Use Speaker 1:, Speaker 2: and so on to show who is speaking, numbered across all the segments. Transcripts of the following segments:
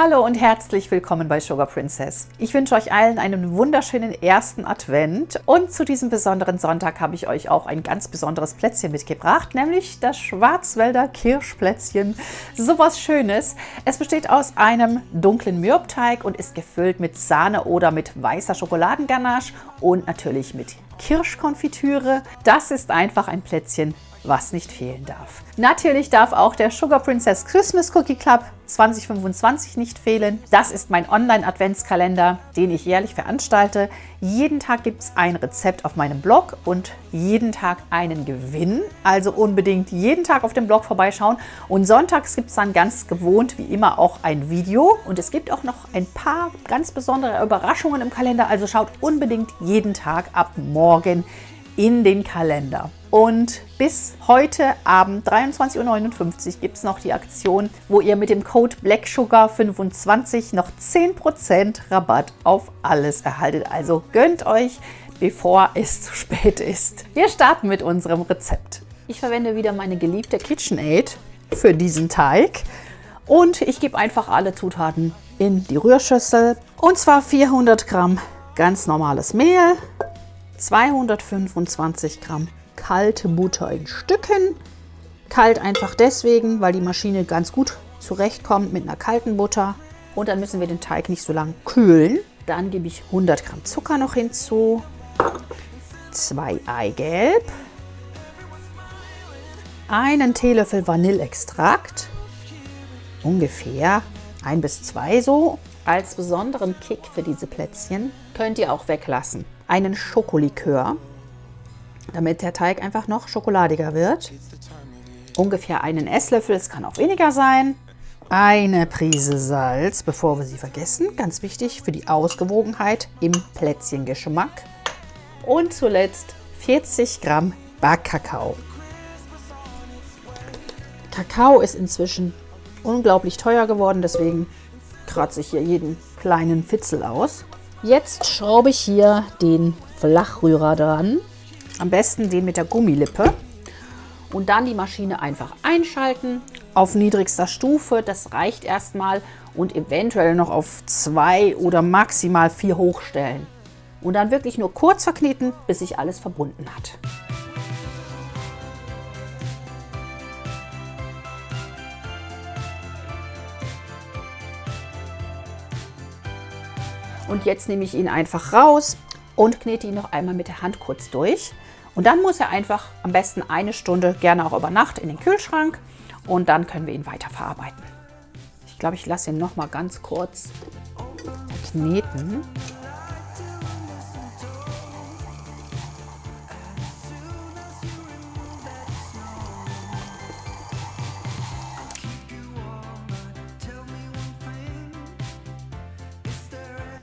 Speaker 1: Hallo und herzlich willkommen bei Sugar Princess. Ich wünsche euch allen einen wunderschönen ersten Advent und zu diesem besonderen Sonntag habe ich euch auch ein ganz besonderes Plätzchen mitgebracht, nämlich das Schwarzwälder Kirschplätzchen. Sowas Schönes. Es besteht aus einem dunklen Mürbteig und ist gefüllt mit Sahne oder mit weißer Schokoladenganache und natürlich mit Kirschkonfitüre. Das ist einfach ein Plätzchen, was nicht fehlen darf. Natürlich darf auch der Sugar Princess Christmas Cookie Club 2025 nicht fehlen. Das ist mein Online-Adventskalender, den ich jährlich veranstalte. Jeden Tag gibt es ein Rezept auf meinem Blog und jeden Tag einen Gewinn. Also unbedingt jeden Tag auf dem Blog vorbeischauen. Und sonntags gibt es dann ganz gewohnt wie immer auch ein Video. Und es gibt auch noch ein paar ganz besondere Überraschungen im Kalender. Also schaut unbedingt jeden Tag ab morgen in den Kalender. Und bis heute Abend 23:59 Uhr gibt es noch die Aktion, wo ihr mit dem Code BLACKSUGAR25 noch 10% Rabatt auf alles erhaltet. Also gönnt euch, bevor es zu spät ist. Wir starten mit unserem Rezept. Ich verwende wieder meine geliebte KitchenAid für diesen Teig. Und ich gebe einfach alle Zutaten in die Rührschüssel. Und zwar 400 Gramm ganz normales Mehl, 225 Gramm kalte Butter in Stücken. Kalt einfach deswegen, weil die Maschine ganz gut zurechtkommt mit einer kalten Butter. Und dann müssen wir den Teig nicht so lange kühlen. Dann gebe ich 100 Gramm Zucker noch hinzu, 2 Eigelb, einen Teelöffel Vanilleextrakt, ungefähr 1 bis 2 so. Als besonderen Kick für diese Plätzchen könnt ihr auch weglassen einen Schokolikör, damit der Teig einfach noch schokoladiger wird. Ungefähr einen Esslöffel, es kann auch weniger sein. Eine Prise Salz, bevor wir sie vergessen. Ganz wichtig für die Ausgewogenheit im Plätzchengeschmack. Und zuletzt 40 Gramm Backkakao. Kakao ist inzwischen unglaublich teuer geworden, deswegen kratze ich hier jeden kleinen Fitzel aus. Jetzt schraube ich hier den Flachrührer dran. Am besten den mit der Gummilippe. Und dann die Maschine einfach einschalten auf niedrigster Stufe. Das reicht erstmal und eventuell noch auf 2 oder maximal 4 hochstellen. Und dann wirklich nur kurz verkneten, bis sich alles verbunden hat. Und jetzt nehme ich ihn einfach raus und knete ihn noch einmal mit der Hand kurz durch. Und dann muss er einfach am besten 1 Stunde, gerne auch über Nacht, in den Kühlschrank. Und dann können wir ihn weiterverarbeiten. Ich glaube, ich lasse ihn noch mal ganz kurz kneten.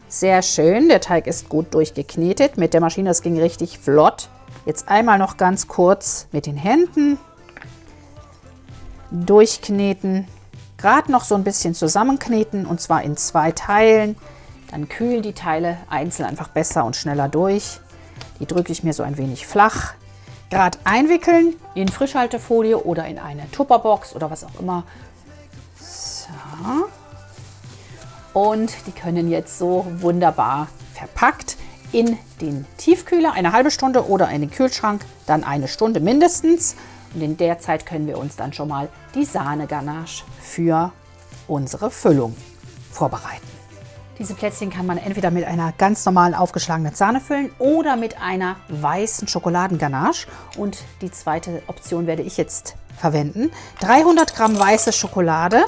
Speaker 1: Sehr schön, der Teig ist gut durchgeknetet. Mit der Maschine, das ging richtig flott. Jetzt einmal noch ganz kurz mit den Händen durchkneten. Gerade noch so ein bisschen zusammenkneten und zwar in 2 Teilen. Dann kühlen die Teile einzeln einfach besser und schneller durch. Die drücke ich mir so ein wenig flach. Gerade einwickeln in Frischhaltefolie oder in eine Tupperbox oder was auch immer. So. Und die können jetzt so wunderbar verpackt in den Tiefkühler, eine halbe Stunde oder in den Kühlschrank, dann 1 Stunde mindestens. Und in der Zeit können wir uns dann schon mal die Sahneganache für unsere Füllung vorbereiten. Diese Plätzchen kann man entweder mit einer ganz normalen aufgeschlagenen Sahne füllen oder mit einer weißen Schokoladenganache. Und die zweite Option werde ich jetzt verwenden. 300 Gramm weiße Schokolade.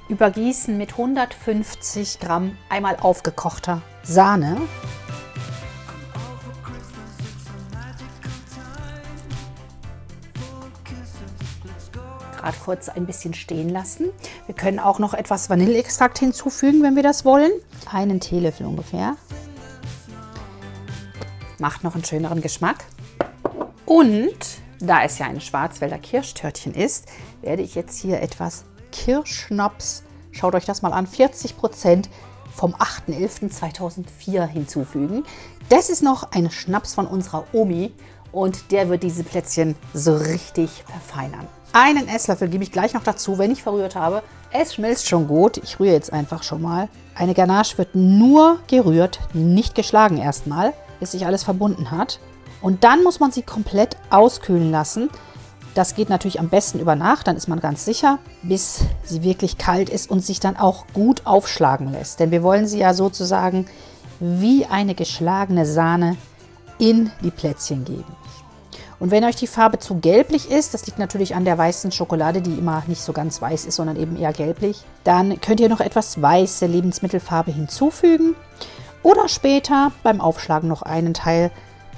Speaker 1: Übergießen mit 150 Gramm einmal aufgekochter Sahne. Gerade kurz ein bisschen stehen lassen. Wir können auch noch etwas Vanilleextrakt hinzufügen, wenn wir das wollen. 1 Teelöffel ungefähr. Macht noch einen schöneren Geschmack. Und da es ja ein Schwarzwälder Kirschtörtchen ist, werde ich jetzt hier etwas Kirschschnaps, schaut euch das mal an, 40% vom 8.11.2004 hinzufügen. Das ist noch ein Schnaps von unserer Omi und der wird diese Plätzchen so richtig verfeinern. Einen Esslöffel gebe ich gleich noch dazu, wenn ich verrührt habe. Es schmilzt schon gut. Ich rühre jetzt einfach schon mal. Eine Ganache wird nur gerührt, nicht geschlagen erstmal, bis sich alles verbunden hat. Und dann muss man sie komplett auskühlen lassen. Das geht natürlich am besten über Nacht, dann ist man ganz sicher, bis sie wirklich kalt ist und sich dann auch gut aufschlagen lässt. Denn wir wollen sie ja sozusagen wie eine geschlagene Sahne in die Plätzchen geben. Und wenn euch die Farbe zu gelblich ist, das liegt natürlich an der weißen Schokolade, die immer nicht so ganz weiß ist, sondern eben eher gelblich, dann könnt ihr noch etwas weiße Lebensmittelfarbe hinzufügen oder später beim Aufschlagen noch einen Teil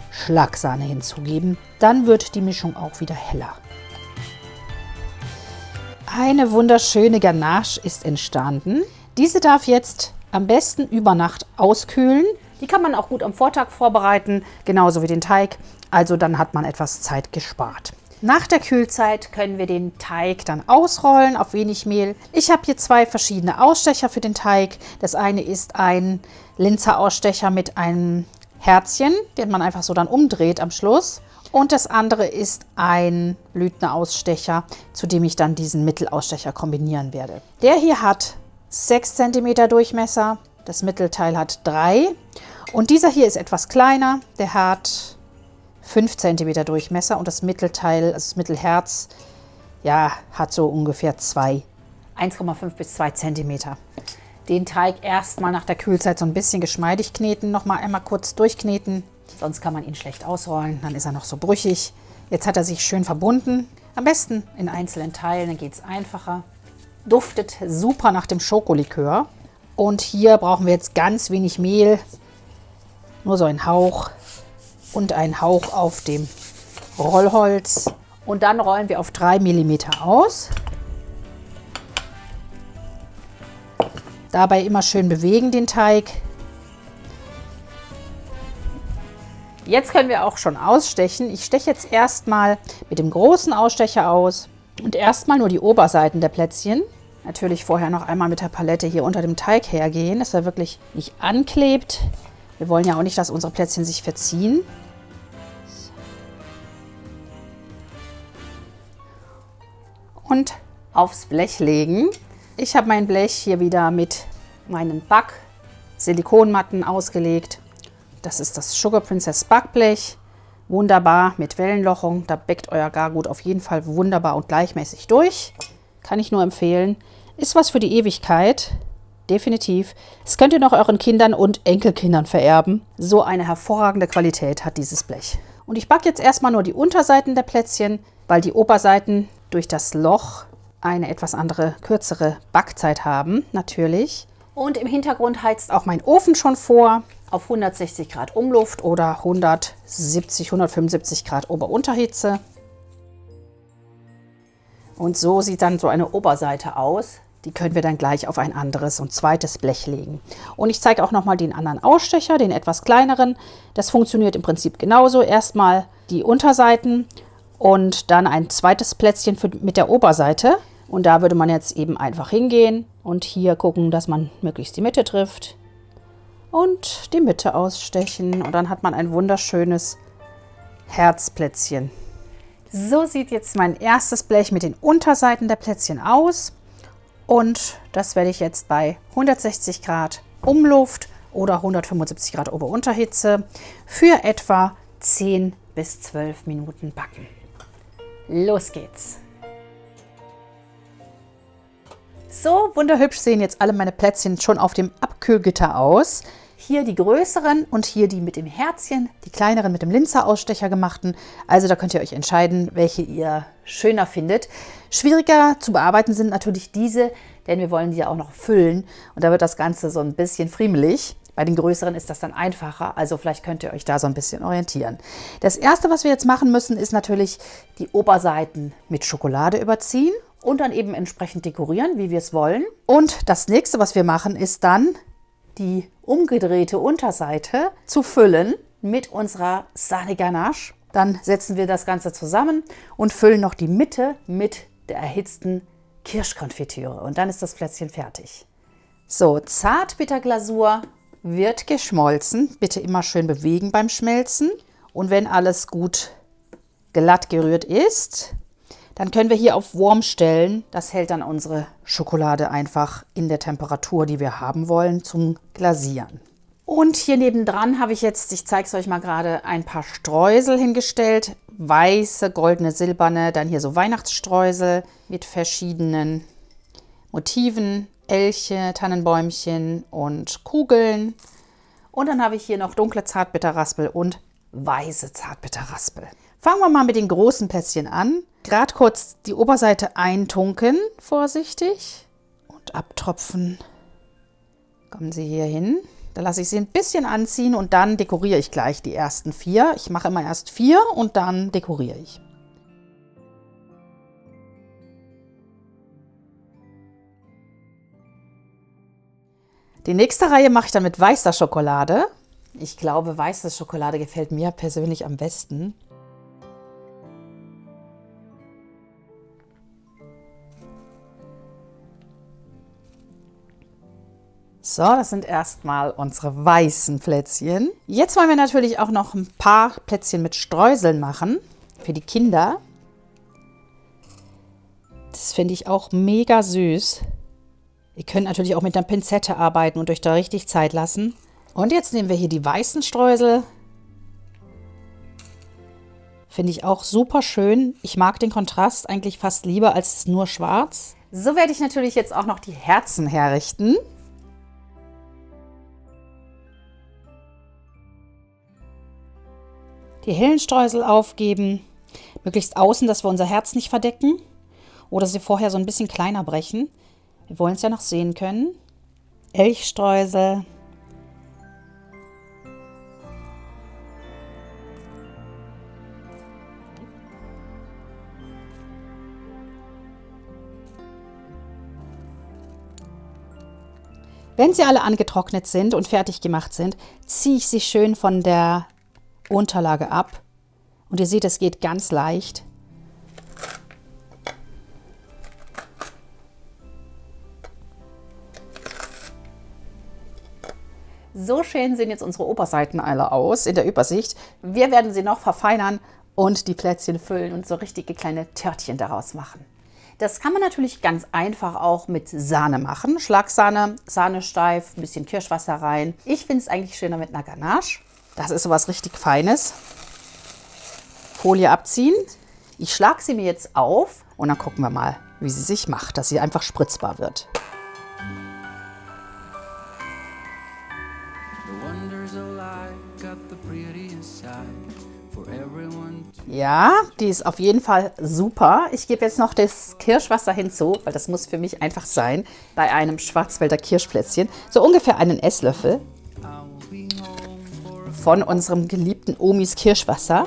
Speaker 1: Schlagsahne hinzugeben. Dann wird die Mischung auch wieder heller. Eine wunderschöne Ganache ist entstanden. Diese darf jetzt am besten über Nacht auskühlen. Die kann man auch gut am Vortag vorbereiten, genauso wie den Teig. Also dann hat man etwas Zeit gespart. Nach der Kühlzeit können wir den Teig dann ausrollen auf wenig Mehl. Ich habe hier 2 verschiedene Ausstecher für den Teig. Das eine ist ein Linzer Ausstecher mit einem Herzchen, den man einfach so dann umdreht am Schluss. Und das andere ist ein Blüthner Ausstecher, zu dem ich dann diesen Mittelausstecher kombinieren werde. Der hier hat 6 cm Durchmesser, das Mittelteil hat 3 und dieser hier ist etwas kleiner, der hat 5 cm Durchmesser und das Mittelteil, also das Mittelherz, ja, hat so ungefähr 1,5 bis 2 cm. Den Teig erstmal nach der Kühlzeit so ein bisschen geschmeidig kneten, nochmal einmal kurz durchkneten. Sonst kann man ihn schlecht ausrollen, dann ist er noch so brüchig. Jetzt hat er sich schön verbunden. Am besten in einzelnen Teilen, dann geht es einfacher. Duftet super nach dem Schokolikör. Und hier brauchen wir jetzt ganz wenig Mehl. Nur so ein Hauch und ein Hauch auf dem Rollholz. Und dann rollen wir auf 3 mm aus. Dabei immer schön bewegen den Teig. Jetzt können wir auch schon ausstechen. Ich steche jetzt erstmal mit dem großen Ausstecher aus und erstmal nur die Oberseiten der Plätzchen. Natürlich vorher noch einmal mit der Palette hier unter dem Teig hergehen, dass er wirklich nicht anklebt. Wir wollen ja auch nicht, dass unsere Plätzchen sich verziehen. Und aufs Blech legen. Ich habe mein Blech hier wieder mit meinen Back-Silikonmatten ausgelegt. Das ist das Sugar Princess Backblech. Wunderbar mit Wellenlochung. Da bäckt euer Gargut auf jeden Fall wunderbar und gleichmäßig durch. Kann ich nur empfehlen. Ist was für die Ewigkeit. Definitiv. Das könnt ihr noch euren Kindern und Enkelkindern vererben. So eine hervorragende Qualität hat dieses Blech. Und ich backe jetzt erstmal nur die Unterseiten der Plätzchen, weil die Oberseiten durch das Loch eine etwas andere, kürzere Backzeit haben, natürlich. Und im Hintergrund heizt auch mein Ofen schon vor. Auf 160 Grad Umluft oder 170, 175 Grad Ober-Unterhitze. Und so sieht dann so eine Oberseite aus. Die können wir dann gleich auf ein anderes und zweites Blech legen. Und ich zeige auch nochmal den anderen Ausstecher, den etwas kleineren. Das funktioniert im Prinzip genauso. Erstmal die Unterseiten und dann ein zweites Plätzchen mit der Oberseite. Und da würde man jetzt eben einfach hingehen und hier gucken, dass man möglichst die Mitte trifft. Und die Mitte ausstechen und dann hat man ein wunderschönes Herzplätzchen. So sieht jetzt mein erstes Blech mit den Unterseiten der Plätzchen aus. Und das werde ich jetzt bei 160 Grad Umluft oder 175 Grad Ober-Unterhitze für etwa 10 bis 12 Minuten backen. Los geht's! So wunderhübsch sehen jetzt alle meine Plätzchen schon auf dem Abkühlgitter aus. Hier die größeren und hier die mit dem Herzchen, die kleineren mit dem Linzer Ausstecher gemachten. Also da könnt ihr euch entscheiden, welche ihr schöner findet. Schwieriger zu bearbeiten sind natürlich diese, denn wir wollen die ja auch noch füllen. Und da wird das Ganze so ein bisschen friemelig. Bei den größeren ist das dann einfacher, also vielleicht könnt ihr euch da so ein bisschen orientieren. Das erste, was wir jetzt machen müssen, ist natürlich die Oberseiten mit Schokolade überziehen und dann eben entsprechend dekorieren, wie wir es wollen. Und das nächste, was wir machen, ist dann die umgedrehte Unterseite zu füllen mit unserer Sahne-Ganache. Dann setzen wir das Ganze zusammen und füllen noch die Mitte mit der erhitzten Kirschkonfitüre. Und dann ist das Plätzchen fertig. So, Zartbitterglasur wird geschmolzen. Bitte immer schön bewegen beim Schmelzen. Und wenn alles gut glatt gerührt ist, Dann können wir hier auf Warm stellen. Das hält dann unsere Schokolade einfach in der Temperatur, die wir haben wollen, zum Glasieren. Und hier nebendran habe ich jetzt, ich zeige es euch mal gerade, ein paar Streusel hingestellt. Weiße, goldene, silberne, dann hier so Weihnachtsstreusel mit verschiedenen Motiven. Elche, Tannenbäumchen und Kugeln. Und dann habe ich hier noch dunkle Zartbitterraspel und weiße Zartbitterraspel. Fangen wir mal mit den großen Plätzchen an. Gerade kurz die Oberseite eintunken, vorsichtig. Und abtropfen. Kommen Sie hier hin. Da lasse ich sie ein bisschen anziehen und dann dekoriere ich gleich die ersten 4. Ich mache immer erst 4 und dann dekoriere ich. Die nächste Reihe mache ich dann mit weißer Schokolade. Ich glaube, weiße Schokolade gefällt mir persönlich am besten. So, das sind erstmal unsere weißen Plätzchen. Jetzt wollen wir natürlich auch noch ein paar Plätzchen mit Streuseln machen für die Kinder. Das finde ich auch mega süß. Ihr könnt natürlich auch mit einer Pinzette arbeiten und euch da richtig Zeit lassen. Und jetzt nehmen wir hier die weißen Streusel. Finde ich auch super schön. Ich mag den Kontrast eigentlich fast lieber als nur schwarz. So werde ich natürlich jetzt auch noch die Herzen herrichten. Die hellen Streusel aufgeben. Möglichst außen, dass wir unser Herz nicht verdecken. Oder sie vorher so ein bisschen kleiner brechen. Wir wollen es ja noch sehen können. Elchstreusel. Wenn sie alle angetrocknet sind und fertig gemacht sind, ziehe ich sie schön von der Unterlage ab. Und ihr seht, es geht ganz leicht. So schön sehen jetzt unsere Oberseiten alle aus in der Übersicht. Wir werden sie noch verfeinern und die Plätzchen füllen und so richtige kleine Törtchen daraus machen. Das kann man natürlich ganz einfach auch mit Sahne machen. Schlagsahne, Sahne steif, ein bisschen Kirschwasser rein. Ich finde es eigentlich schöner mit einer Ganache. Das ist sowas richtig Feines. Folie abziehen. Ich schlage sie mir jetzt auf und dann gucken wir mal, wie sie sich macht, dass sie einfach spritzbar wird. Ja, die ist auf jeden Fall super. Ich gebe jetzt noch das Kirschwasser hinzu, weil das muss für mich einfach sein, bei einem Schwarzwälder Kirschplätzchen. So ungefähr einen Esslöffel von unserem geliebten Omis Kirschwasser.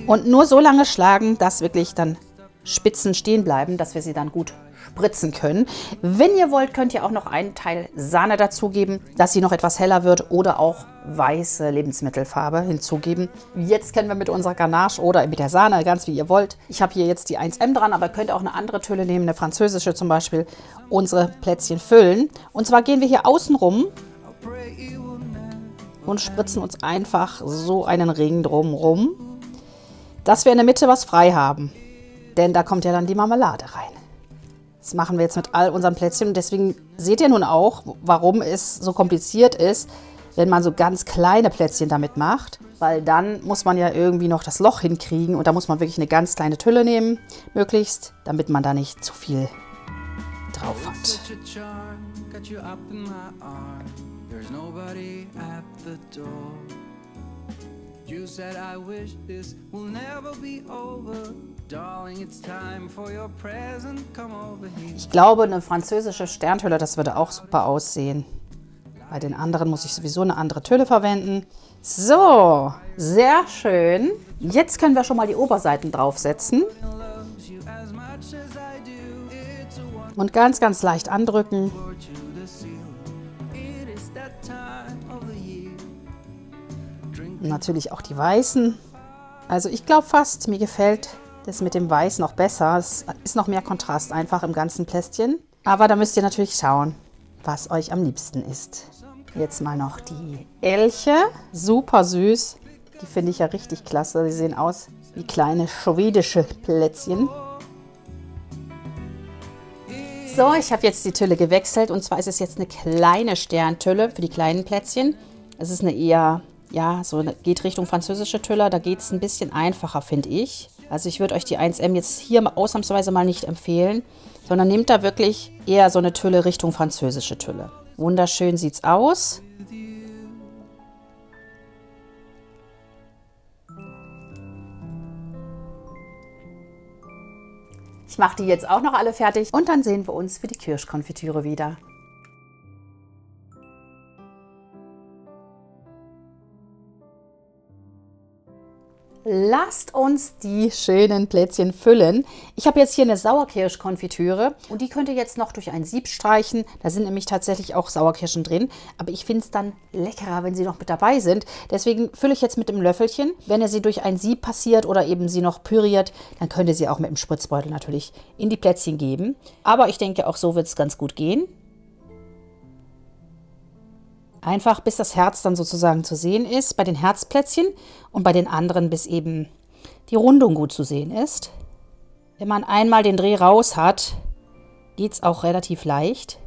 Speaker 1: Und nur so lange schlagen, dass wirklich dann Spitzen stehen bleiben, dass wir sie dann gut spritzen können. Wenn ihr wollt, könnt ihr auch noch einen Teil Sahne dazugeben, dass sie noch etwas heller wird oder auch weiße Lebensmittelfarbe hinzugeben. Jetzt können wir mit unserer Ganache oder mit der Sahne, ganz wie ihr wollt. Ich habe hier jetzt die 1M dran, aber ihr könnt auch eine andere Tülle nehmen, eine französische zum Beispiel, unsere Plätzchen füllen. Und zwar gehen wir hier außen rum und spritzen uns einfach so einen Ring drumrum, dass wir in der Mitte was frei haben. Denn da kommt ja dann die Marmelade rein. Das machen wir jetzt mit all unseren Plätzchen. Und deswegen seht ihr nun auch, warum es so kompliziert ist, wenn man so ganz kleine Plätzchen damit macht. Weil dann muss man ja irgendwie noch das Loch hinkriegen. Und da muss man wirklich eine ganz kleine Tülle nehmen, möglichst, damit man da nicht zu viel drauf hat. You said I wish this will never be over. Darling, it's time for your present. Come over here. Ich glaube, eine französische Sternhülle, das würde auch super aussehen. Bei den anderen muss ich sowieso eine andere Tülle verwenden. So, sehr schön. Jetzt können wir schon mal die Oberseiten draufsetzen. Und ganz, ganz leicht andrücken. Und natürlich auch die weißen. Also ich glaube fast, mir gefällt das mit dem Weiß noch besser. Es ist noch mehr Kontrast einfach im ganzen Plätzchen. Aber da müsst ihr natürlich schauen, was euch am liebsten ist. Jetzt mal noch die Elche. Super süß. Die finde ich ja richtig klasse. Die sehen aus wie kleine schwedische Plätzchen. So, ich habe jetzt die Tülle gewechselt. Und zwar ist es jetzt eine kleine Sterntülle für die kleinen Plätzchen. Es ist eine eher, ja, geht Richtung französische Tülle. Da geht es ein bisschen einfacher, finde ich. Also ich würde euch die 1M jetzt hier ausnahmsweise mal nicht empfehlen, sondern nehmt da wirklich eher so eine Tülle Richtung französische Tülle. Wunderschön sieht's aus. Ich mache die jetzt auch noch alle fertig und dann sehen wir uns für die Kirschkonfitüre wieder. Lasst uns die schönen Plätzchen füllen. Ich habe jetzt hier eine Sauerkirschkonfitüre und die könnt ihr jetzt noch durch ein Sieb streichen. Da sind nämlich tatsächlich auch Sauerkirschen drin, aber ich finde es dann leckerer, wenn sie noch mit dabei sind. Deswegen fülle ich jetzt mit dem Löffelchen. Wenn ihr sie durch ein Sieb passiert oder eben sie noch püriert, dann könnt ihr sie auch mit dem Spritzbeutel natürlich in die Plätzchen geben. Aber ich denke, auch so wird es ganz gut gehen. Einfach bis das Herz dann sozusagen zu sehen ist bei den Herzplätzchen und bei den anderen bis eben die Rundung gut zu sehen ist. Wenn man einmal den Dreh raus hat, geht es auch relativ leicht.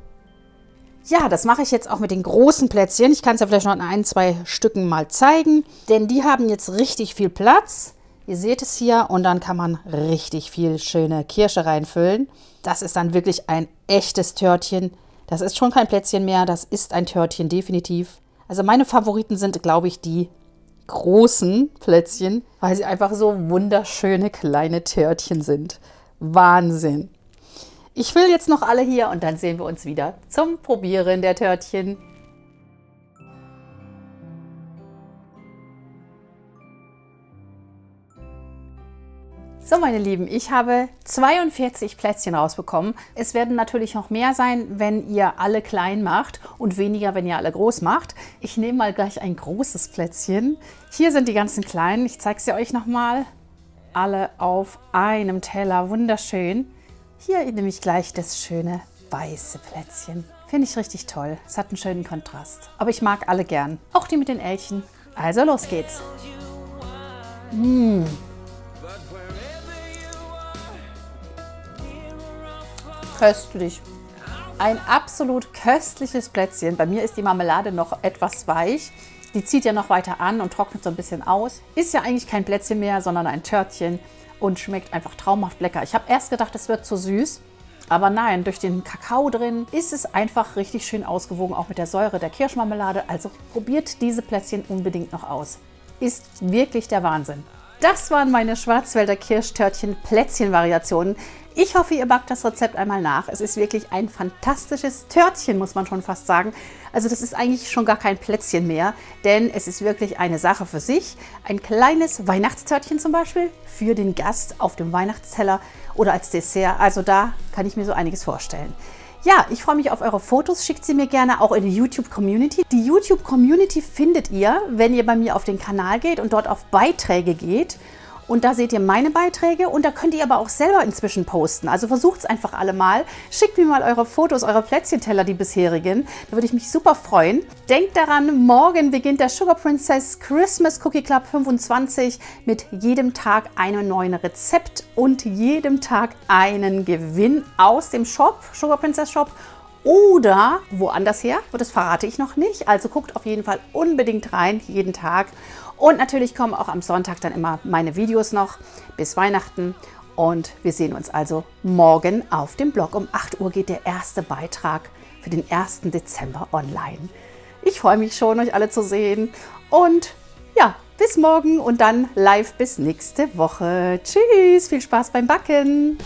Speaker 1: Ja, das mache ich jetzt auch mit den großen Plätzchen. Ich kann es ja vielleicht noch in 1, 2 Stücken mal zeigen, denn die haben jetzt richtig viel Platz. Ihr seht es hier und dann kann man richtig viel schöne Kirsche reinfüllen. Das ist dann wirklich ein echtes Törtchen. Das ist schon kein Plätzchen mehr, das ist ein Törtchen, definitiv. Also meine Favoriten sind, glaube ich, die großen Plätzchen, weil sie einfach so wunderschöne kleine Törtchen sind. Wahnsinn! Ich fülle jetzt noch alle hier und dann sehen wir uns wieder zum Probieren der Törtchen. So, meine Lieben, ich habe 42 Plätzchen rausbekommen. Es werden natürlich noch mehr sein, wenn ihr alle klein macht und weniger, wenn ihr alle groß macht. Ich nehme mal gleich ein großes Plätzchen. Hier sind die ganzen kleinen. Ich zeige sie euch nochmal. Alle auf einem Teller. Wunderschön. Hier nehme ich gleich das schöne weiße Plätzchen. Finde ich richtig toll. Es hat einen schönen Kontrast. Aber ich mag alle gern. Auch die mit den Elchen. Also los geht's. Köstlich. Ein absolut köstliches Plätzchen. Bei mir ist die Marmelade noch etwas weich. Die zieht ja noch weiter an und trocknet so ein bisschen aus. Ist ja eigentlich kein Plätzchen mehr, sondern ein Törtchen und schmeckt einfach traumhaft lecker. Ich habe erst gedacht, es wird zu süß, aber nein, durch den Kakao drin ist es einfach richtig schön ausgewogen, auch mit der Säure der Kirschmarmelade. Also probiert diese Plätzchen unbedingt noch aus. Ist wirklich der Wahnsinn. Das waren meine Schwarzwälder Kirschtörtchen-Plätzchen-Variationen. Ich hoffe, ihr backt das Rezept einmal nach. Es ist wirklich ein fantastisches Törtchen, muss man schon fast sagen. Also das ist eigentlich schon gar kein Plätzchen mehr, denn es ist wirklich eine Sache für sich. Ein kleines Weihnachtstörtchen zum Beispiel für den Gast auf dem Weihnachtsteller oder als Dessert. Also da kann ich mir so einiges vorstellen. Ja, ich freue mich auf eure Fotos. Schickt sie mir gerne auch in die YouTube-Community. Die YouTube-Community findet ihr, wenn ihr bei mir auf den Kanal geht und dort auf Beiträge geht. Und da seht ihr meine Beiträge und da könnt ihr aber auch selber inzwischen posten. Also versucht es einfach alle mal. Schickt mir mal eure Fotos, eure Plätzchenteller, die bisherigen. Da würde ich mich super freuen. Denkt daran, morgen beginnt der Sugar Princess Christmas Cookie Club 25 mit jedem Tag einem neuen Rezept und jedem Tag einen Gewinn aus dem Shop, Sugar Princess Shop. Oder woanders her, das verrate ich noch nicht. Also guckt auf jeden Fall unbedingt rein, jeden Tag. Und natürlich kommen auch am Sonntag dann immer meine Videos noch bis Weihnachten. Und wir sehen uns also morgen auf dem Blog. Um 8 Uhr geht der erste Beitrag für den 1. Dezember online. Ich freue mich schon, euch alle zu sehen. Und ja, bis morgen und dann live bis nächste Woche. Tschüss, viel Spaß beim Backen.